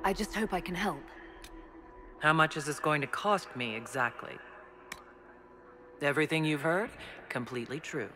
I just hope I can help. How much is this going to cost me, exactly? Everything you've heard? Completely true.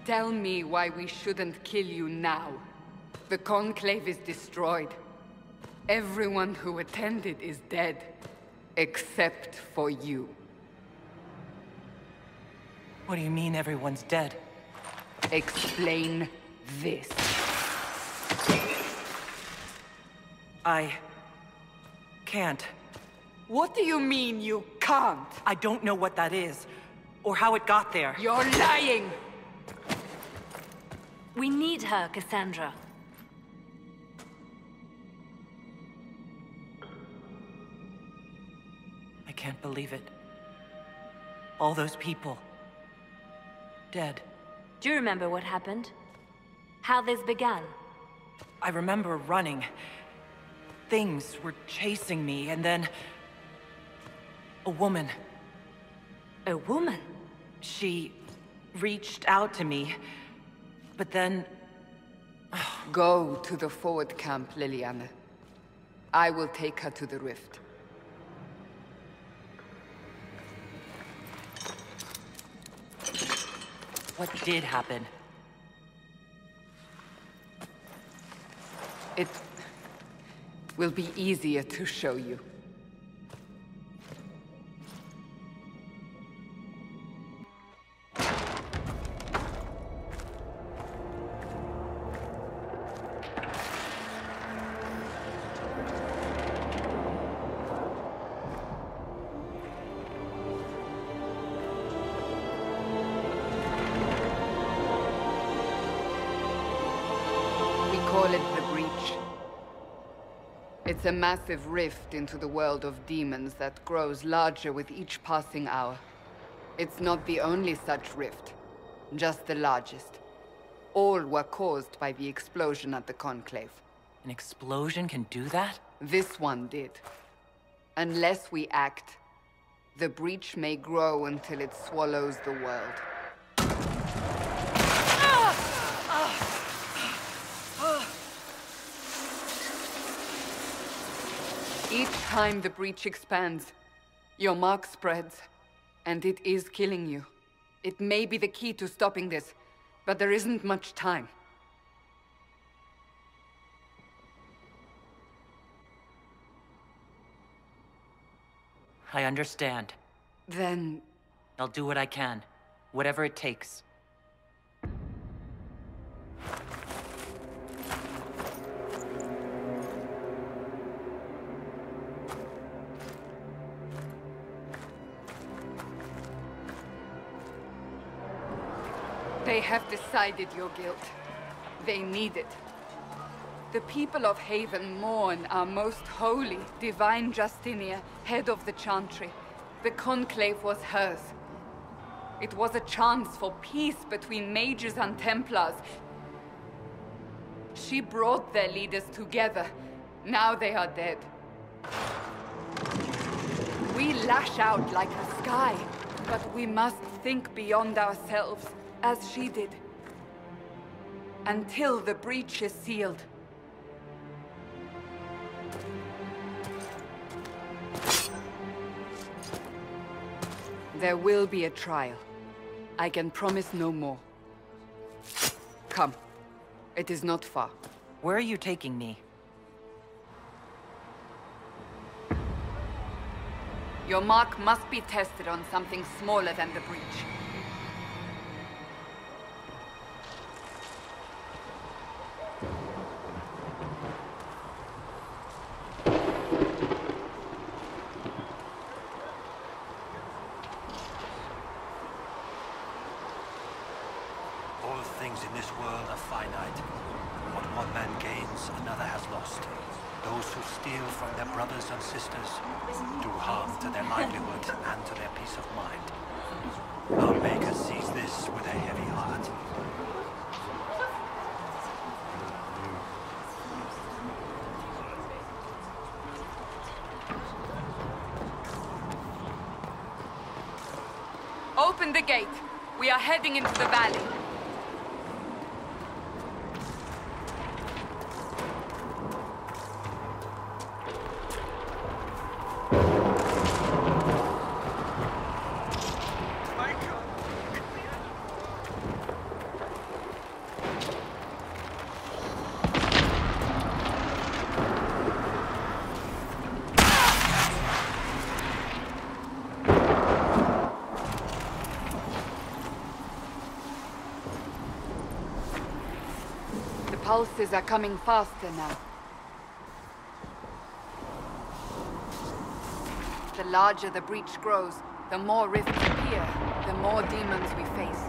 Tell me why we shouldn't kill you now. The Conclave is destroyed. Everyone who attended is dead. Except for you. What do you mean everyone's dead? Explain this. I... can't. What do you mean you can't? I don't know what that is, or how it got there. You're lying! We need her, Cassandra. I can't believe it. All those people... dead. Do you remember what happened? How this began? I remember running. Things were chasing me, and then... a woman. A woman? She... reached out to me, but then... Go to the forward camp, Liliana. I will take her to the rift. What did happen? It will be easier to show you. Call it the Breach. It's a massive rift into the world of demons that grows larger with each passing hour. It's not the only such rift, just the largest. All were caused by the explosion at the Conclave. An explosion can do that? This one did. Unless we act, the Breach may grow until it swallows the world. Each time the Breach expands, your mark spreads, and it is killing you. It may be the key to stopping this, but there isn't much time. I understand. Then... I'll do what I can. Whatever it takes. They have decided your guilt. They need it. The people of Haven mourn our most holy, divine Justinia, head of the Chantry. The Conclave was hers. It was a chance for peace between mages and Templars. She brought their leaders together. Now they are dead. We lash out like the sky, but we must think beyond ourselves, as she did. Until the breach is sealed. There will be a trial. I can promise no more. Come. It is not far. Where are you taking me? Your mark must be tested on something smaller than the breach. All things in this world are finite. What one man gains, another has lost. Those who steal from their brothers and sisters do harm to their livelihood and to their peace of mind. Our Maker sees this with a heavy heart. Open the gate. We are heading into the valley. pulses are coming faster now. The larger the breach grows, the more rifts appear, the more demons we face.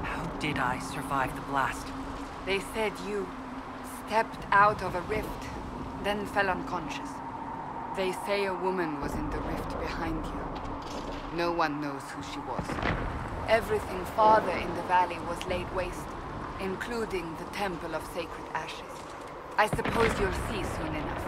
How did I survive the blast? They said you stepped out of a rift, then fell unconscious. They say a woman was in the rift behind you. No one knows who she was. Everything farther in the valley was laid waste, including the Temple of Sacred Ashes. I suppose you'll see soon enough.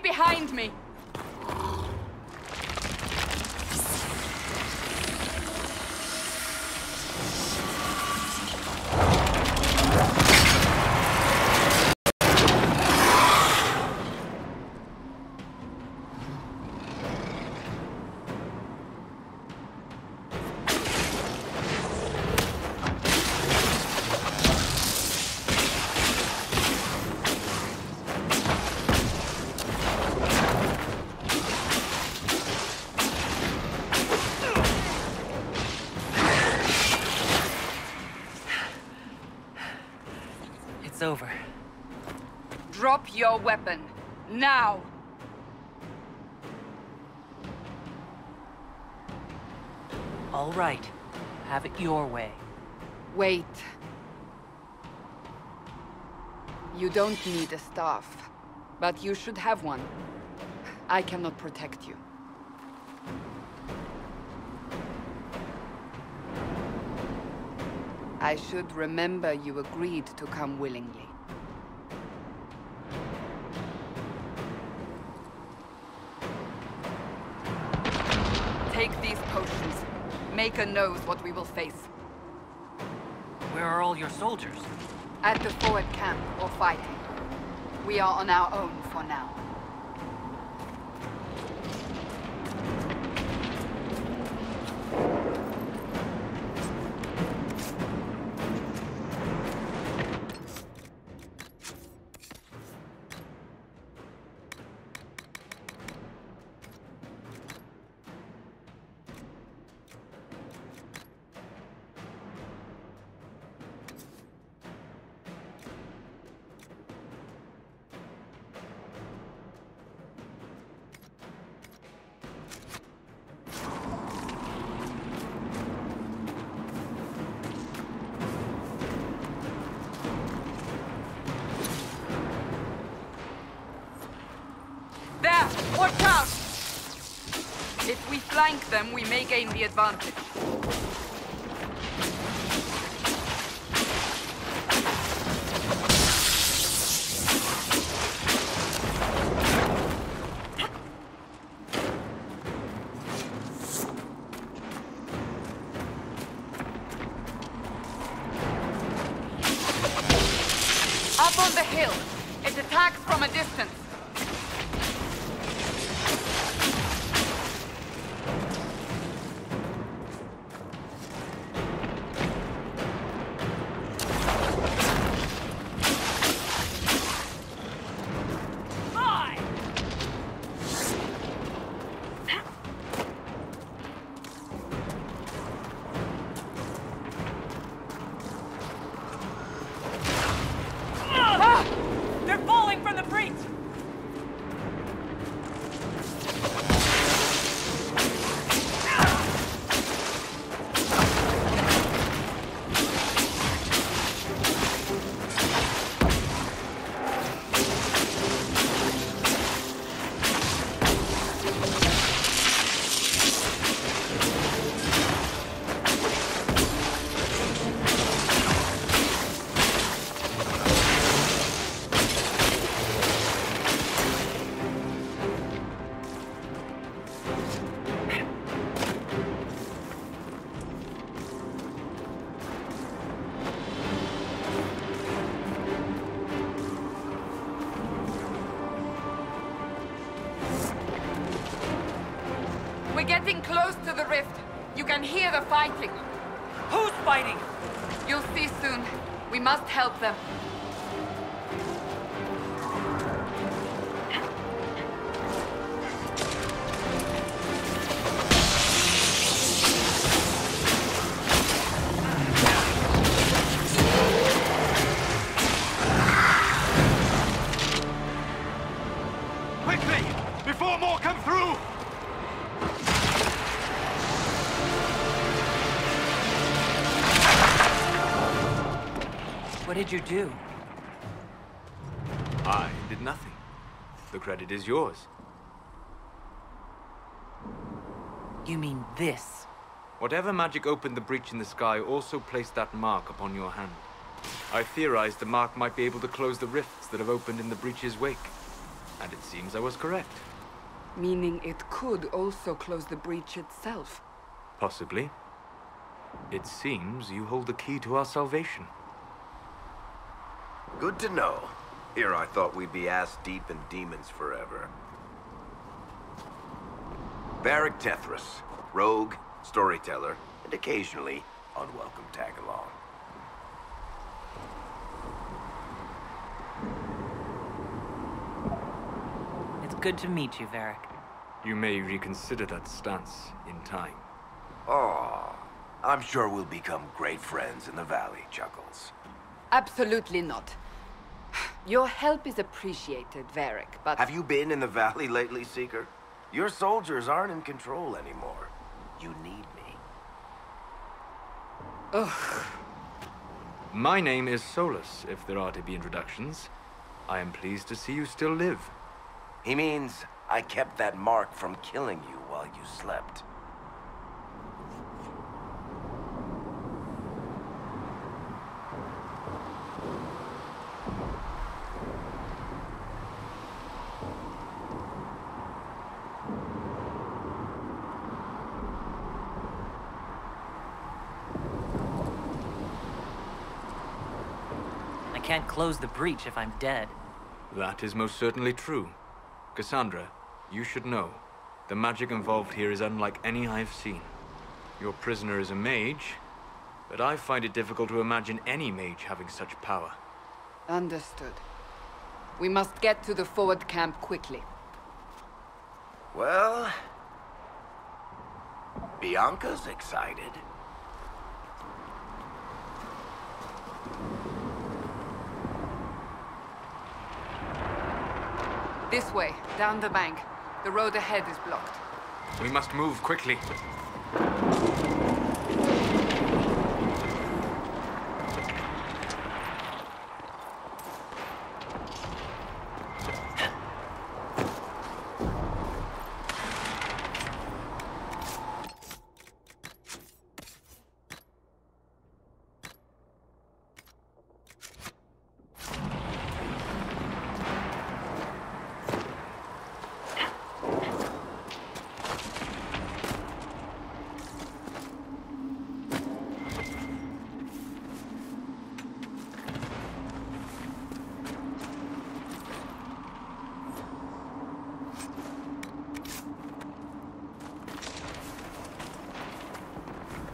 Behind me! It's over. Drop your weapon. Now! All right. Have it your way. Wait. You don't need a staff, but you should have one. I cannot protect you. I should remember you agreed to come willingly. Take these potions. Maker knows what we will face. Where are all your soldiers? At the forward camp, or fighting. We are on our own for now. There! Watch out! If we flank them, we may gain the advantage. Up on the hill! It attacks from a distance. getting close to the rift. You can hear the fighting. Who's fighting? You'll see soon. We must help them. Quickly! Before more come through! What did you do? I did nothing. The credit is yours. You mean this? Whatever magic opened the breach in the sky also placed that mark upon your hand. I theorized the mark might be able to close the rifts that have opened in the breach's wake. And it seems I was correct. Meaning it could also close the breach itself. Possibly. It seems you hold the key to our salvation. Good to know. Here I thought we'd be ass-deep in demons forever. Varric Tethras, rogue, storyteller, and occasionally unwelcome tag-along. It's good to meet you, Varric. You may reconsider that stance in time. Oh, I'm sure we'll become great friends in the valley, Chuckles. Absolutely not. Your help is appreciated, Varric, but... Have you been in the valley lately, Seeker? Your soldiers aren't in control anymore. You need me. Ugh. My name is Solus, if there are to be introductions. I am pleased to see you still live. He means I kept that mark from killing you while you slept. I can't close the breach if I'm dead. That is most certainly true. Cassandra, you should know. The magic involved here is unlike any I've seen. Your prisoner is a mage, but I find it difficult to imagine any mage having such power. Understood. We must get to the forward camp quickly. Well... Bianca's excited. This way, down the bank. The road ahead is blocked. We must move quickly.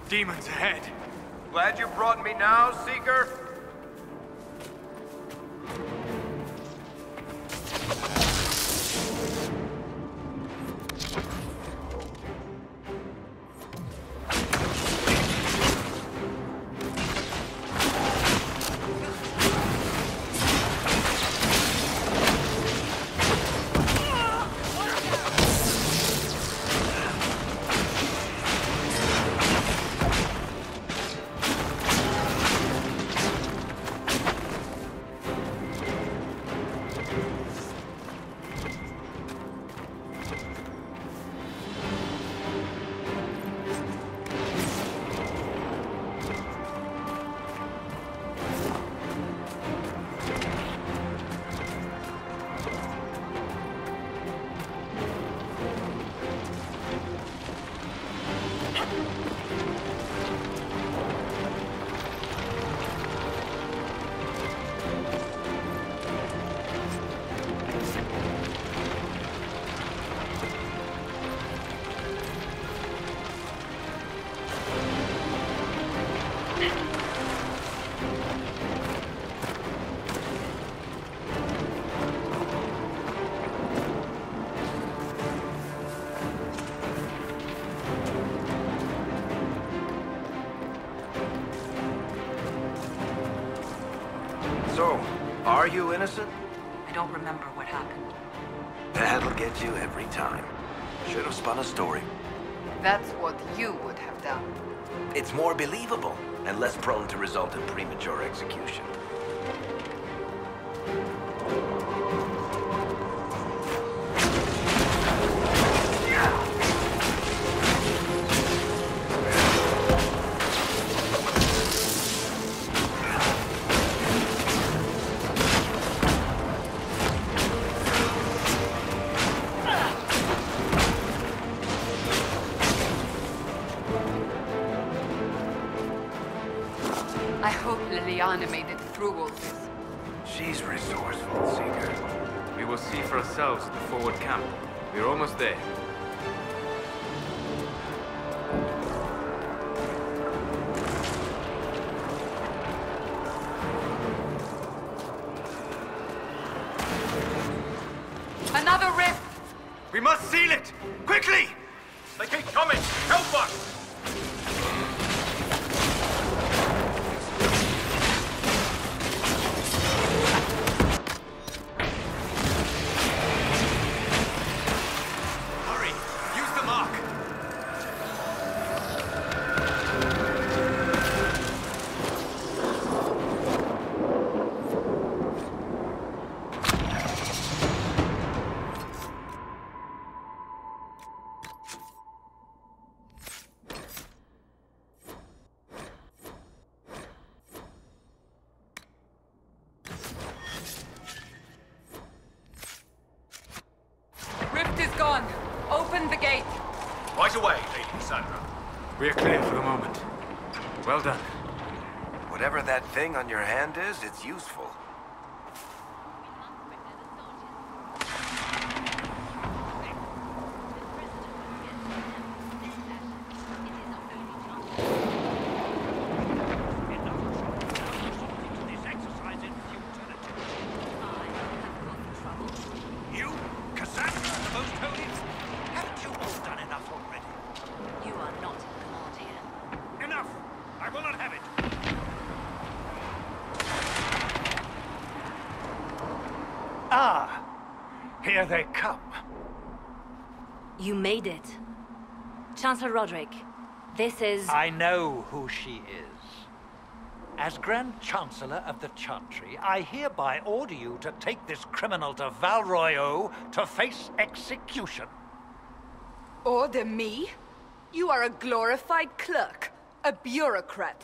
Demons ahead! Glad you brought me now, Seeker? Are you innocent? I don't remember what happened. That'll get you every time. Should have spun a story. That's what you would have done. It's more believable and less prone to result in premature execution. I hope Liliana made it through all this. She's resourceful, Seeker. We will see for ourselves at the forward camp. We're almost there. Another rift! We must seal it! Quickly! They keep coming! Help us! Hurry! Use the mark! Rift is gone. Open the gate. Right away, Lady Cassandra. We are clear for the moment. Well done. Whatever that thing on your hand is, it's useful. You, Cassandra, the Most Holy? Haven't you all done enough already? You are not in command here. Enough! I will not have it! Ah! Here they come. You made it. Chancellor Roderick, this is... I know who she is. As Grand Chancellor of the Chantry, I hereby order you to take this criminal to Val Royeaux to face execution. Order me? You are a glorified clerk. A bureaucrat.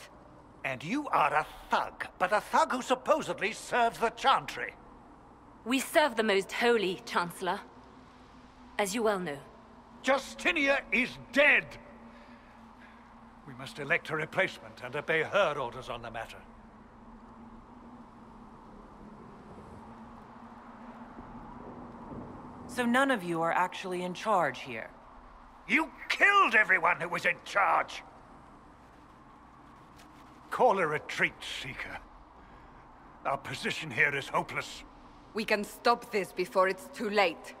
And you are a thug, but a thug who supposedly serves the Chantry. We serve the Most Holy, Chancellor. As you well know. Justinia is dead! We must elect a replacement and obey her orders on the matter. So none of you are actually in charge here. You killed everyone who was in charge! Call a retreat, Seeker. Our position here is hopeless. We can stop this before it's too late.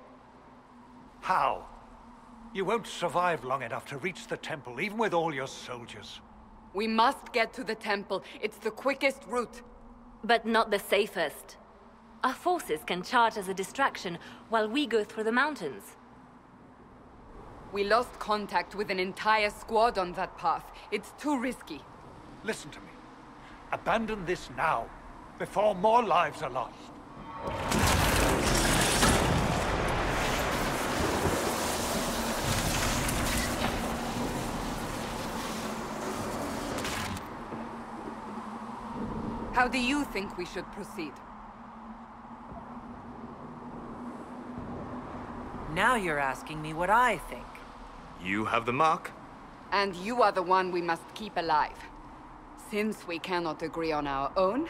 How? You won't survive long enough to reach the temple, even with all your soldiers. We must get to the temple. It's the quickest route. But not the safest. Our forces can charge as a distraction while we go through the mountains. We lost contact with an entire squad on that path. It's too risky. Listen to me. Abandon this now, before more lives are lost. How do you think we should proceed? Now you're asking me what I think. You have the mark. And you are the one we must keep alive. Since we cannot agree on our own...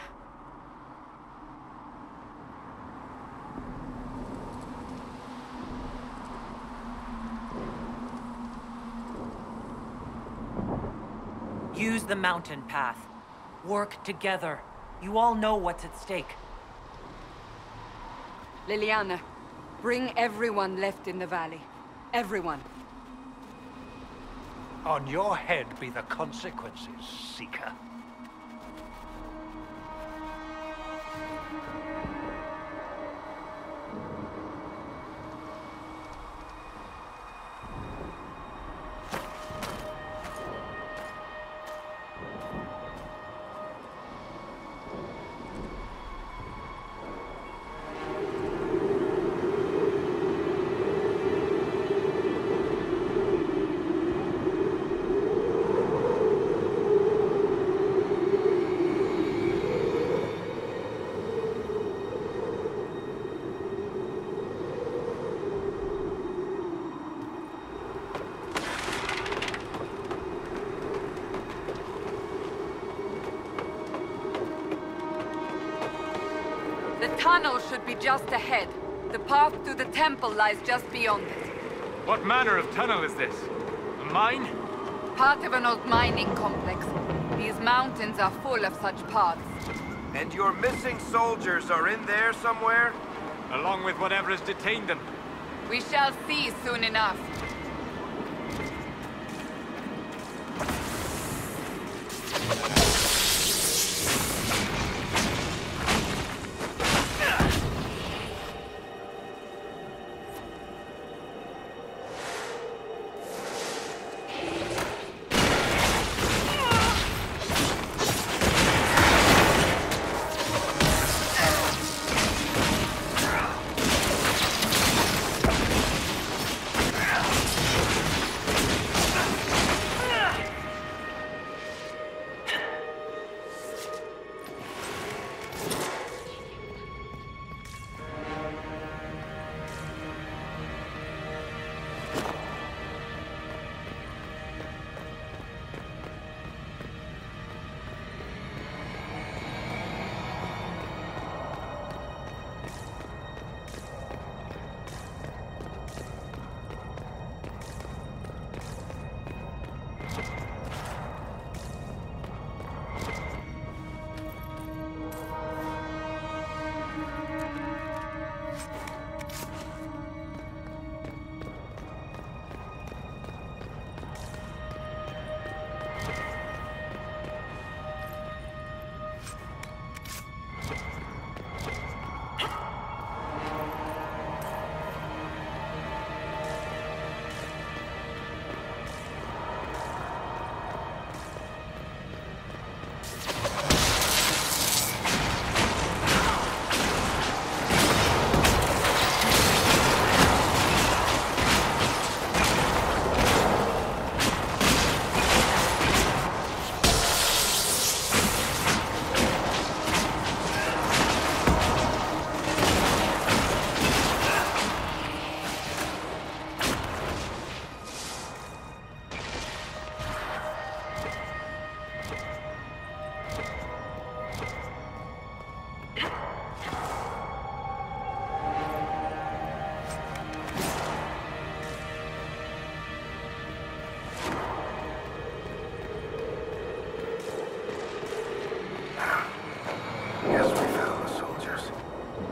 Use the mountain path. Work together. You all know what's at stake. Liliana, bring everyone left in the valley. Everyone. On your head be the consequences, Seeker. tunnel should be just ahead. The path to the temple lies just beyond it. What manner of tunnel is this? A mine? Part of an old mining complex. These mountains are full of such paths. And your missing soldiers are in there somewhere? Along with whatever has detained them. We shall see soon enough.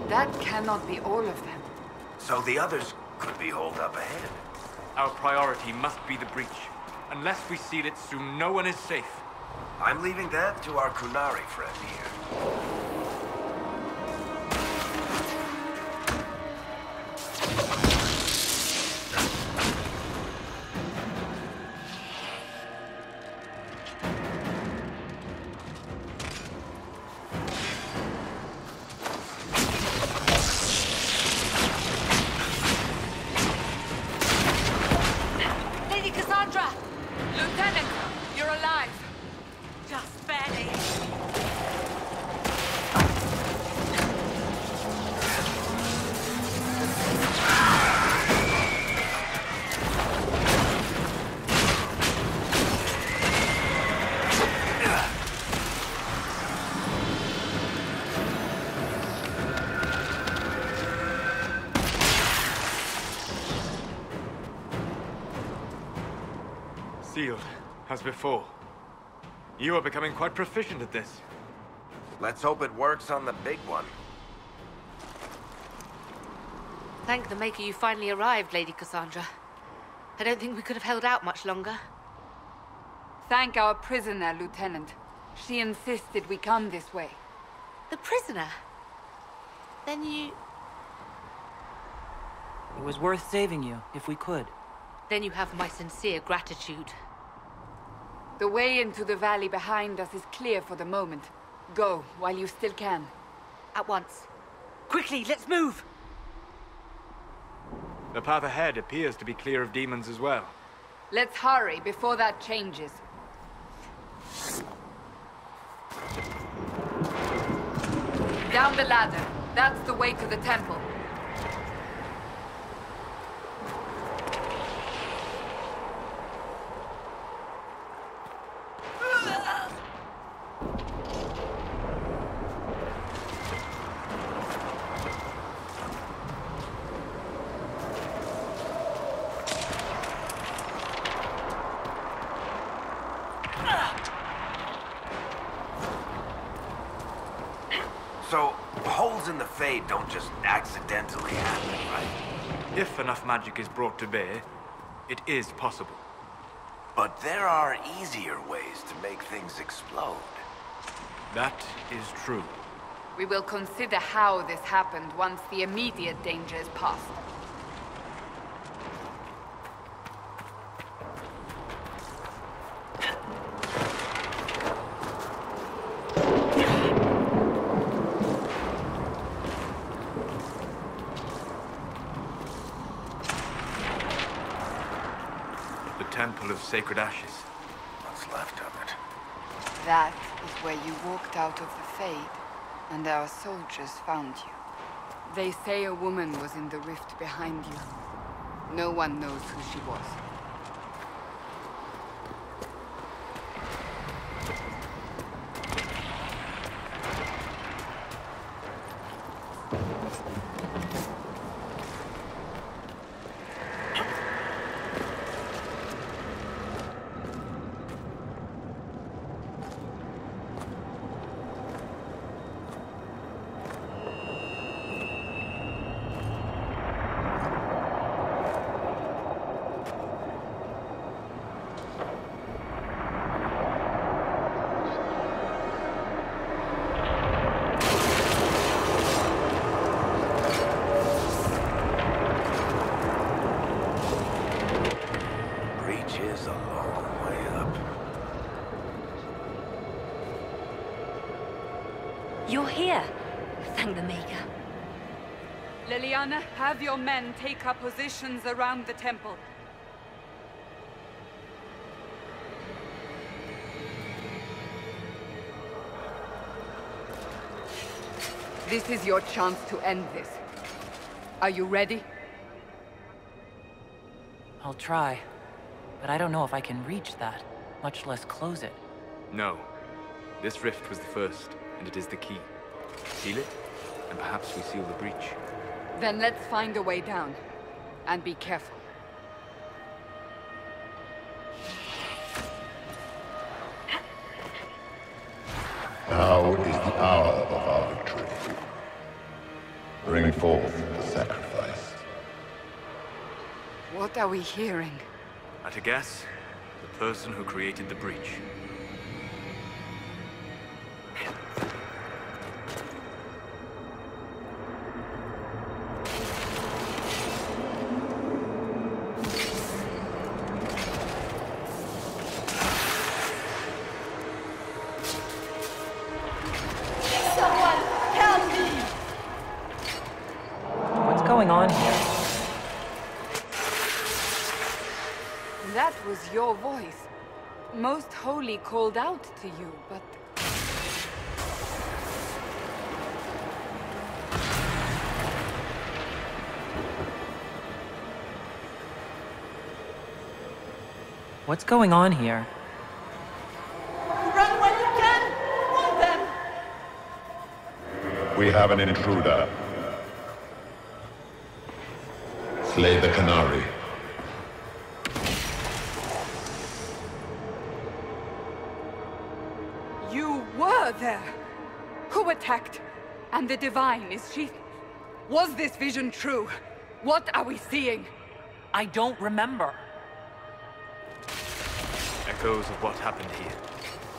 That cannot be all of them. So the others could be holed up ahead. Our priority must be the breach. Unless we seal it soon, no one is safe. I'm leaving that to our Kunari friend here. Sealed, as before. You are becoming quite proficient at this. Let's hope it works on the big one. Thank the Maker you finally arrived, Lady Cassandra. I don't think we could have held out much longer. Thank our prisoner, Lieutenant. She insisted we come this way. The prisoner? Then you... It was worth saving you, if we could. Then you have my sincere gratitude. The way into the valley behind us is clear for the moment. Go, while you still can. At once. Quickly, let's move! The path ahead appears to be clear of demons as well. Let's hurry before that changes. Down the ladder. That's the way to the temple. fate don't just accidentally happen, right? If enough magic is brought to bear, it is possible. But there are easier ways to make things explode. That is true. We will consider how this happened once the immediate danger is past. The Temple of Sacred Ashes. What's left of it? That is where you walked out of the Fade, and our soldiers found you. They say a woman was in the rift behind you. No one knows who she was. You're here. Thank the Maker. Liliana, have your men take up positions around the temple. This is your chance to end this. Are you ready? I'll try, but I don't know if I can reach that, much less close it. No. This rift was the first, and it is the key. Seal it, and perhaps we seal the breach. Then let's find a way down. And be careful. Now is the hour of our victory. Bring forth the sacrifice. What are we hearing? At a guess, the person who created the breach. What's going on here? That was your voice. Most Holy called out to you, but... What's going on here? Run when you can! Run them! We have an intruder. Slay the Canary. You were there! Who attacked? And the Divine, is she... Was this vision true? What are we seeing? I don't remember. Echoes of what happened here.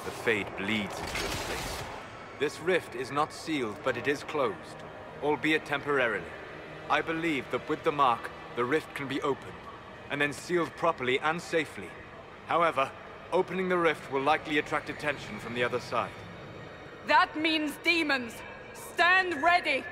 The Fade bleeds into this place. This rift is not sealed, but it is closed, albeit temporarily. I believe that with the mark, the rift can be opened, and then sealed properly and safely. However, opening the rift will likely attract attention from the other side. That means demons! Stand ready!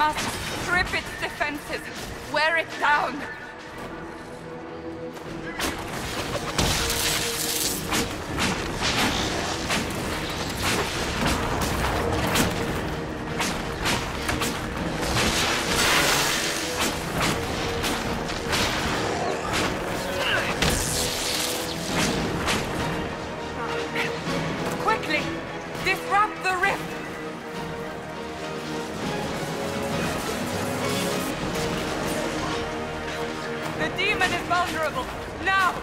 must strip its defenses, wear it down. Vulnerable! Now!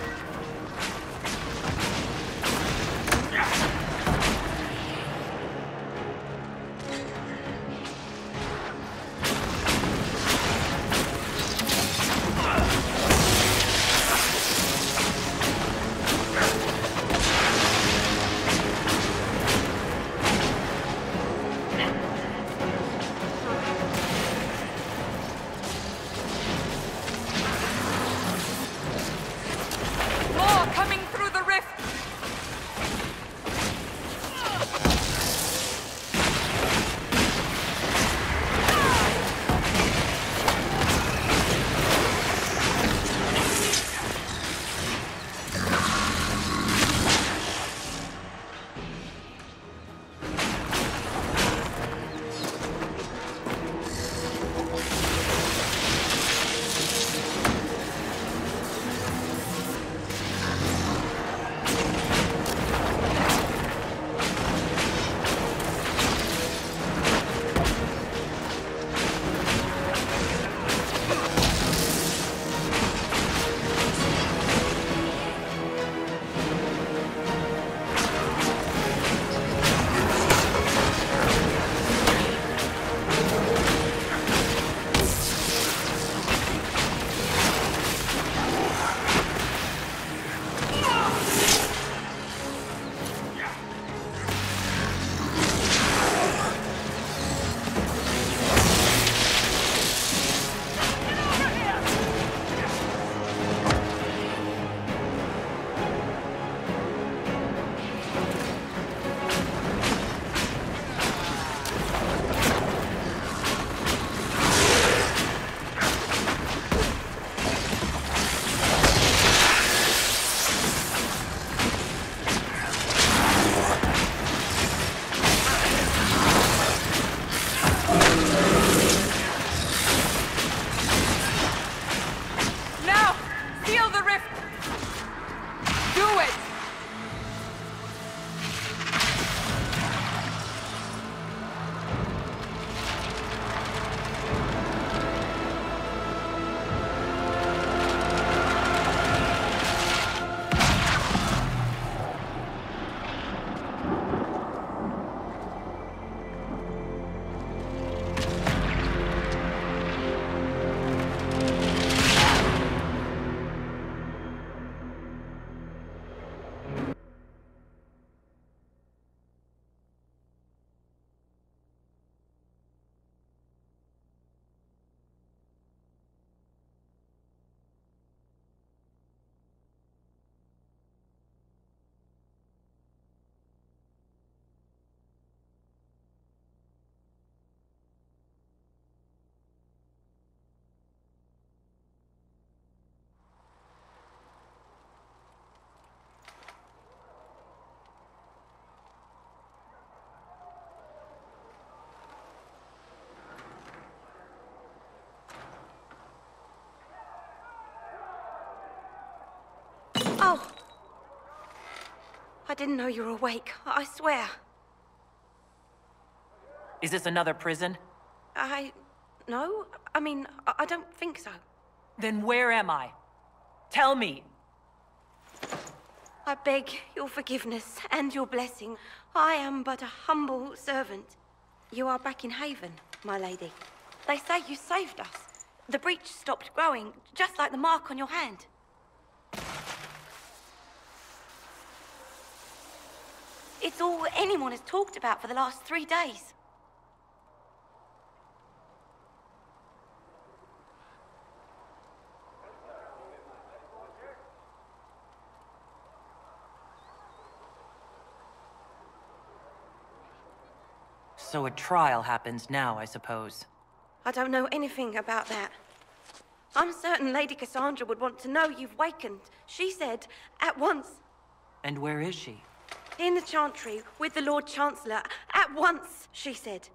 Oh! I didn't know you were awake, I swear. Is this another prison? No. I mean, I don't think so. Then where am I? Tell me! I beg your forgiveness and your blessing. I am but a humble servant. You are back in Haven, my lady. They say you saved us. The breach stopped growing, just like the mark on your hand. It's all anyone has talked about for the last 3 days. So a trial happens now, I suppose. I don't know anything about that. I'm certain Lady Cassandra would want to know you've wakened. She said, at once. And where is she? In the Chantry, with the Lord Chancellor. At once, she said.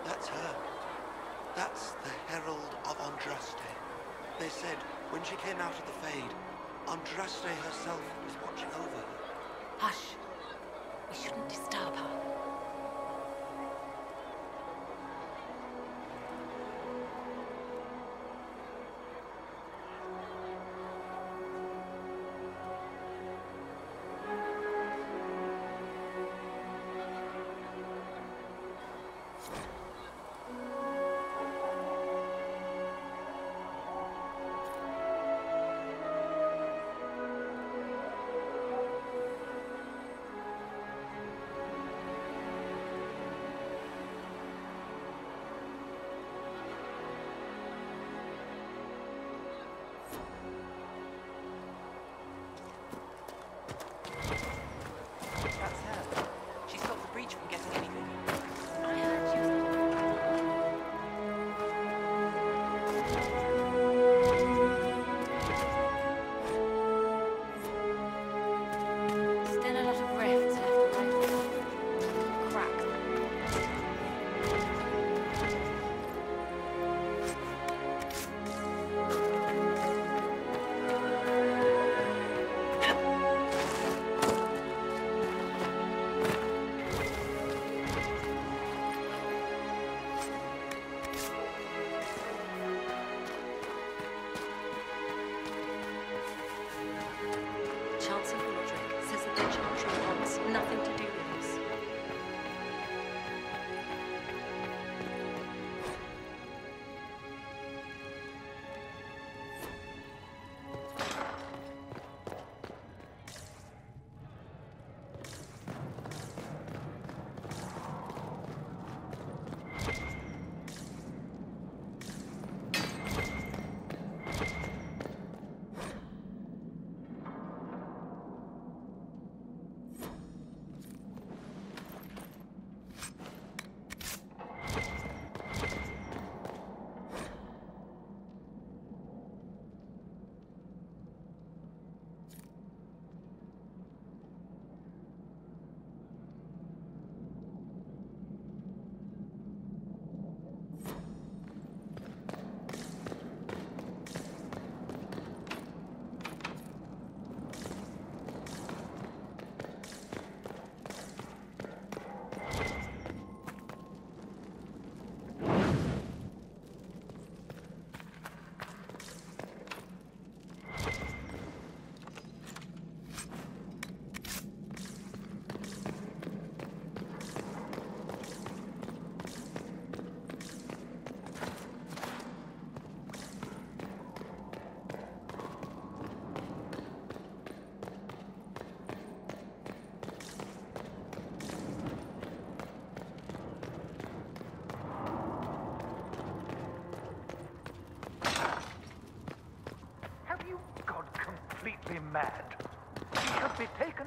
That's her. That's the Herald of Andraste. They said when she came out of the Fade, Andraste herself was watching over her. Hush. We shouldn't disturb her.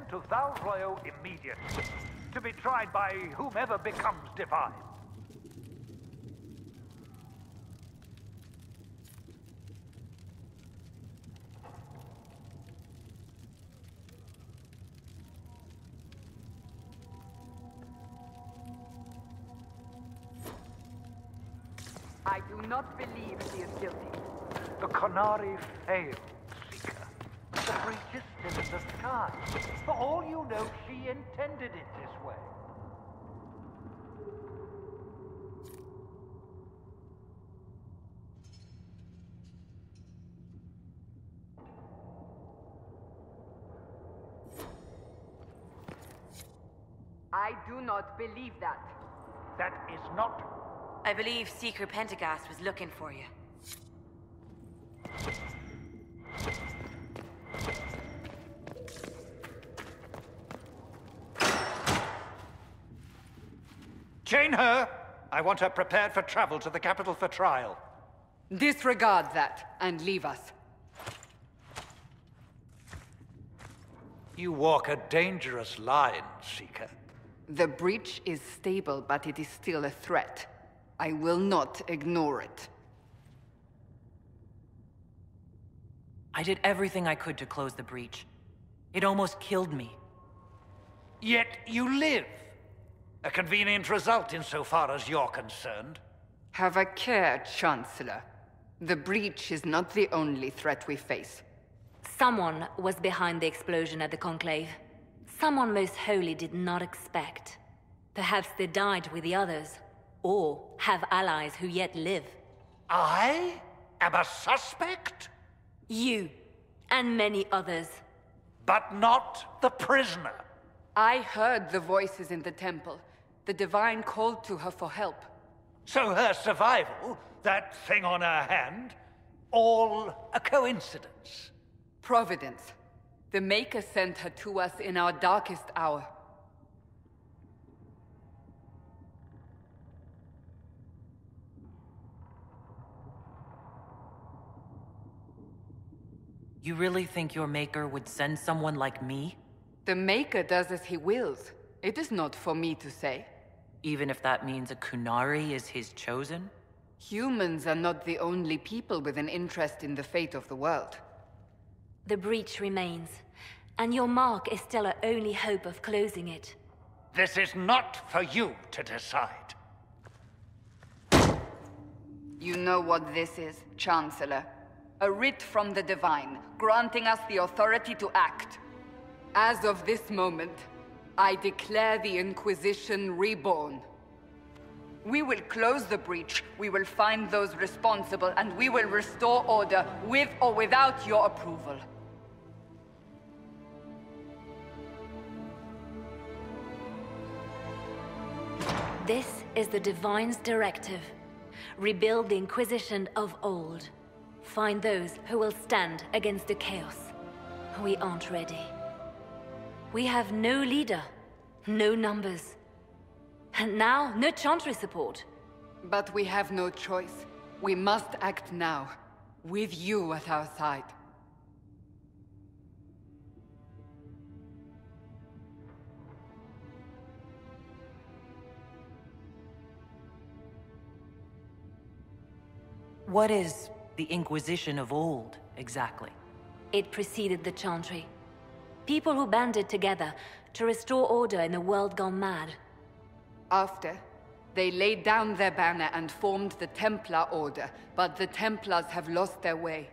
sent to Val Royo immediately, to be tried by whomever becomes divine. I do not believe he is guilty. The Qunari failed, Seeker. The breach is still in the sky. For all you know, she intended it this way. I do not believe that. That is not. I believe Seeker Pentagast was looking for you. Chain her! I want her prepared for travel to the capital for trial. Disregard that, and leave us. You walk a dangerous line, Seeker. The breach is stable, but it is still a threat. I will not ignore it. I did everything I could to close the breach. It almost killed me. Yet you live. A convenient result insofar as you're concerned. Have a care, Chancellor. The breach is not the only threat we face. Someone was behind the explosion at the Conclave. Someone most holy did not expect. Perhaps they died with the others, or have allies who yet live. I am a suspect? You, and many others. But not the prisoner. I heard the voices in the temple. The Divine called to her for help. So her survival, that thing on her hand, all a coincidence? Providence. The Maker sent her to us in our darkest hour. You really think your Maker would send someone like me? The Maker does as he wills. It is not for me to say. Even if that means a Qunari is his chosen? Humans are not the only people with an interest in the fate of the world. The breach remains, and your mark is still our only hope of closing it. This is not for you to decide. You know what this is, Chancellor. A writ from the Divine, granting us the authority to act. As of this moment, I declare the Inquisition reborn. We will close the breach, we will find those responsible, and we will restore order with or without your approval. This is the Divine's directive. Rebuild the Inquisition of old. Find those who will stand against the chaos. We aren't ready. We have no leader, no numbers. And now, no Chantry support. But we have no choice. We must act now, with you at our side. What is the Inquisition of old, exactly? It preceded the Chantry. People who banded together to restore order in a world gone mad. After, they laid down their banner and formed the Templar Order, but the Templars have lost their way.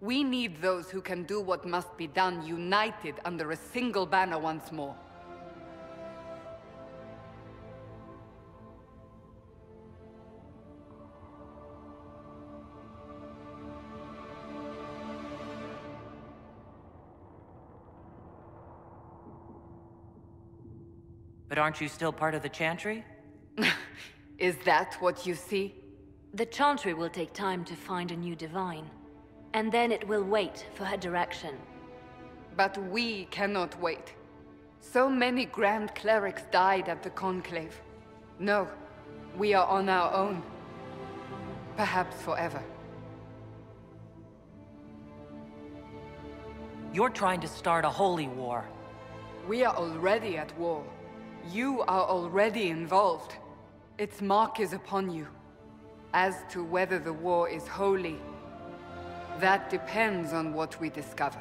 We need those who can do what must be done, united under a single banner once more. But aren't you still part of the Chantry? Is that what you see? The Chantry will take time to find a new Divine. And then it will wait for her direction. But we cannot wait. So many Grand Clerics died at the Conclave. No, we are on our own. Perhaps forever. You're trying to start a holy war. We are already at war. You are already involved. Its mark is upon you. As to whether the war is holy, that depends on what we discover.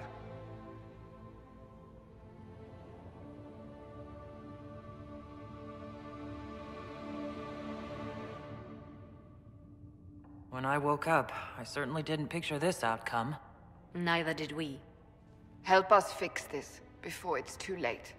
When I woke up, I certainly didn't picture this outcome. Neither did we. Help us fix this before it's too late.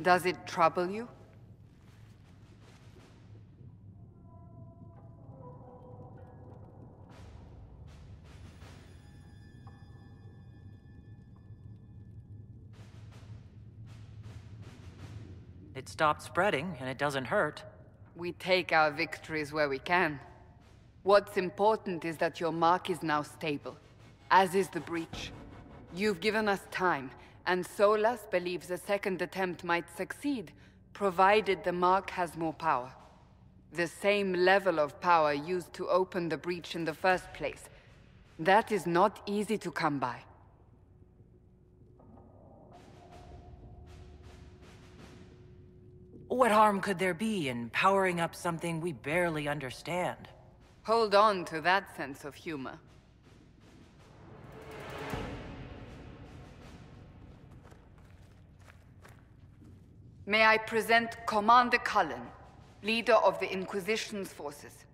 Does it trouble you? It stopped spreading, and it doesn't hurt. We take our victories where we can. What's important is that your mark is now stable, as is the breach. You've given us time, and Solas believes a second attempt might succeed, provided the mark has more power. The same level of power used to open the breach in the first place. That is not easy to come by. What harm could there be in powering up something we barely understand? Hold on to that sense of humor. May I present Commander Cullen, leader of the Inquisition's forces.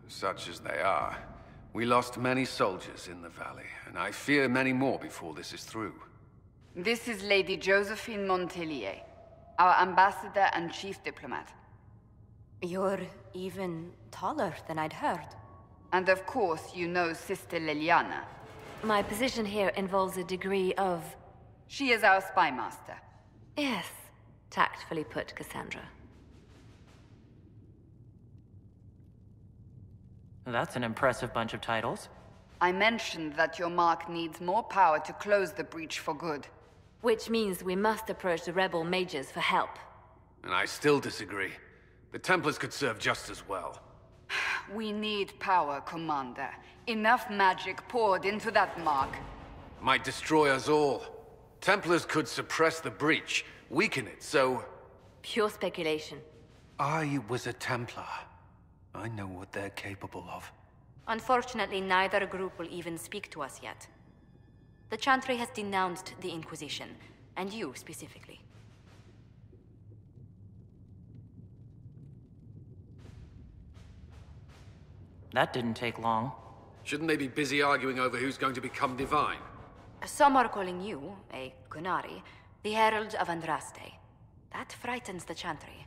Such as they are. We lost many soldiers in the valley, and I fear many more before this is through. This is Lady Josephine Montelier, our ambassador and chief diplomat. You're even taller than I'd heard. And of course, you know Sister Liliana. My position here involves a degree of... She is our spy master. Yes, tactfully put, Cassandra. That's an impressive bunch of titles. I mentioned that your mark needs more power to close the breach for good. Which means we must approach the rebel mages for help. And I still disagree. The Templars could serve just as well. We need power, Commander. Enough magic poured into that mark. Might destroy us all. Templars could suppress the breach, weaken it, so... Pure speculation. I was a Templar. I know what they're capable of. Unfortunately, neither group will even speak to us yet. The Chantry has denounced the Inquisition, and you specifically. That didn't take long. Shouldn't they be busy arguing over who's going to become divine? Some are calling you, a Kunari, the Herald of Andraste. That frightens the Chantry.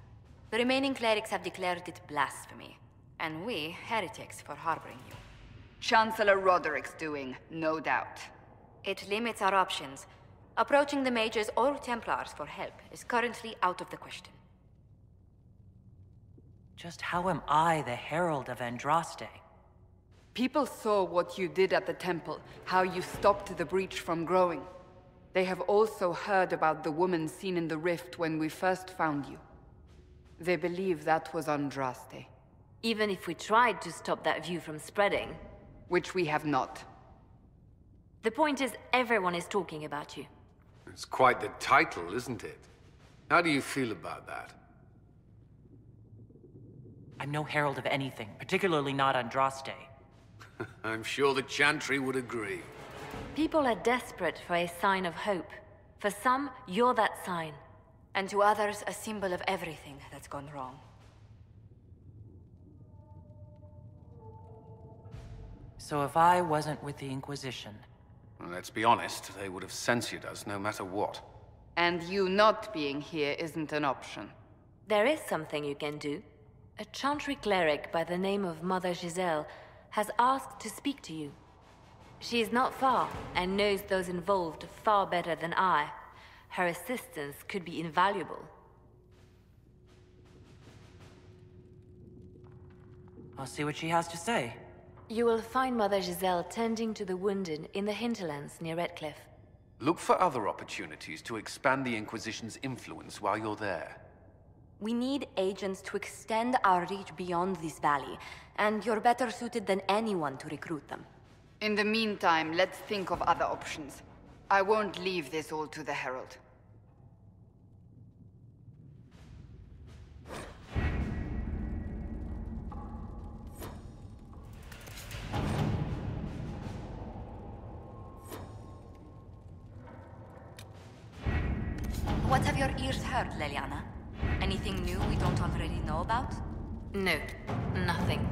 The remaining clerics have declared it blasphemy, and we, heretics, for harboring you. Chancellor Roderick's doing, no doubt. It limits our options. Approaching the mages or Templars for help is currently out of the question. Just how am I the Herald of Andraste? People saw what you did at the temple, how you stopped the breach from growing. They have also heard about the woman seen in the rift when we first found you. They believe that was Andraste. Even if we tried to stop that view from spreading... Which we have not. The point is, everyone is talking about you. It's quite the title, isn't it? How do you feel about that? I'm no herald of anything, particularly not Andraste. I'm sure the Chantry would agree. People are desperate for a sign of hope. For some, you're that sign. And to others, a symbol of everything that's gone wrong. So if I wasn't with the Inquisition... Well, let's be honest, they would have censored us no matter what. And you not being here isn't an option. There is something you can do. A Chantry cleric by the name of Mother Giselle has asked to speak to you. She is not far, and knows those involved far better than I. Her assistance could be invaluable. I'll see what she has to say. You will find Mother Giselle tending to the wounded in the hinterlands near Redcliffe. Look for other opportunities to expand the Inquisition's influence while you're there. We need agents to extend our reach beyond this valley, and you're better suited than anyone to recruit them. In the meantime, let's think of other options. I won't leave this all to the Herald. What have your ears heard, Leliana? Anything new we don't already know about? No, nothing.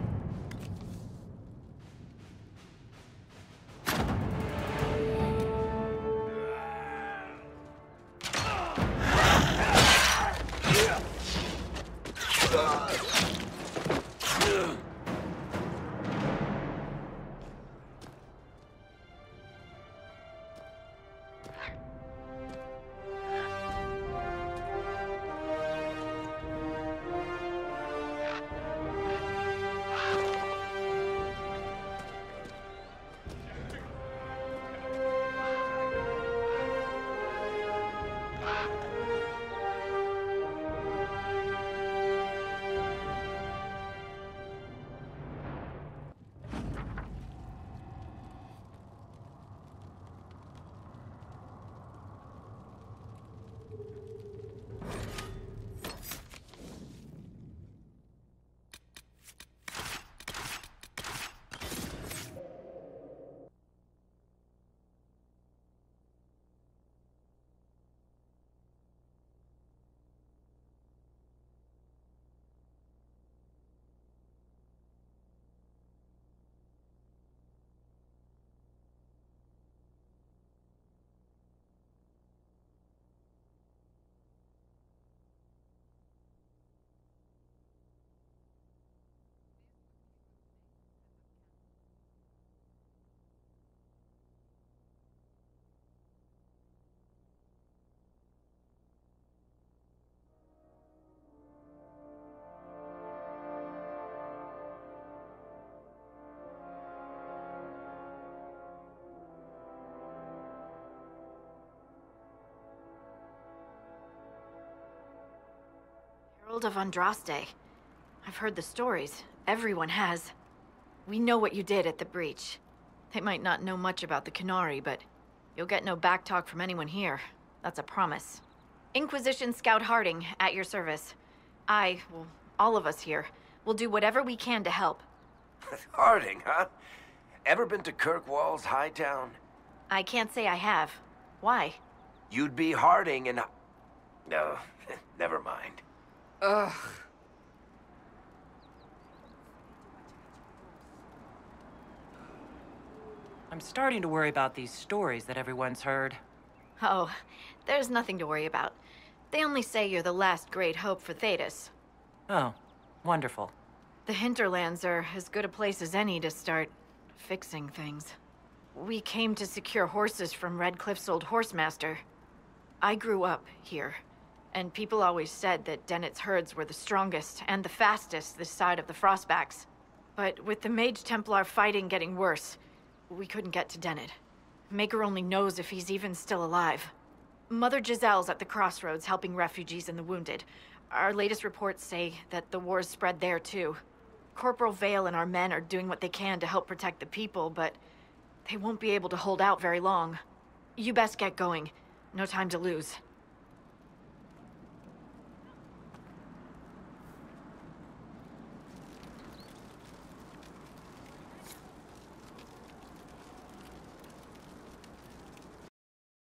Herald of Andraste. I've heard the stories. Everyone has. We know what you did at the breach. They might not know much about the Qunari, but you'll get no backtalk from anyone here. That's a promise. Inquisition Scout Harding, at your service. Well, all of us here, will do whatever we can to help. Harding, huh? Ever been to Kirkwall's Hightown? I can't say I have. Why? You'd be Harding and... No, never mind. Ugh. I'm starting to worry about these stories that everyone's heard. Oh, there's nothing to worry about. They only say you're the last great hope for Thedas. Oh, wonderful. The hinterlands are as good a place as any to start fixing things. We came to secure horses from Redcliffe's old horsemaster. I grew up here, and people always said that Dennett's herds were the strongest and the fastest this side of the Frostbacks. But with the Mage Templar fighting getting worse, we couldn't get to Dennett. Maker only knows if he's even still alive. Mother Giselle's at the crossroads helping refugees and the wounded. Our latest reports say that the war's spread there too. Corporal Vale and our men are doing what they can to help protect the people, but they won't be able to hold out very long. You best get going. No time to lose.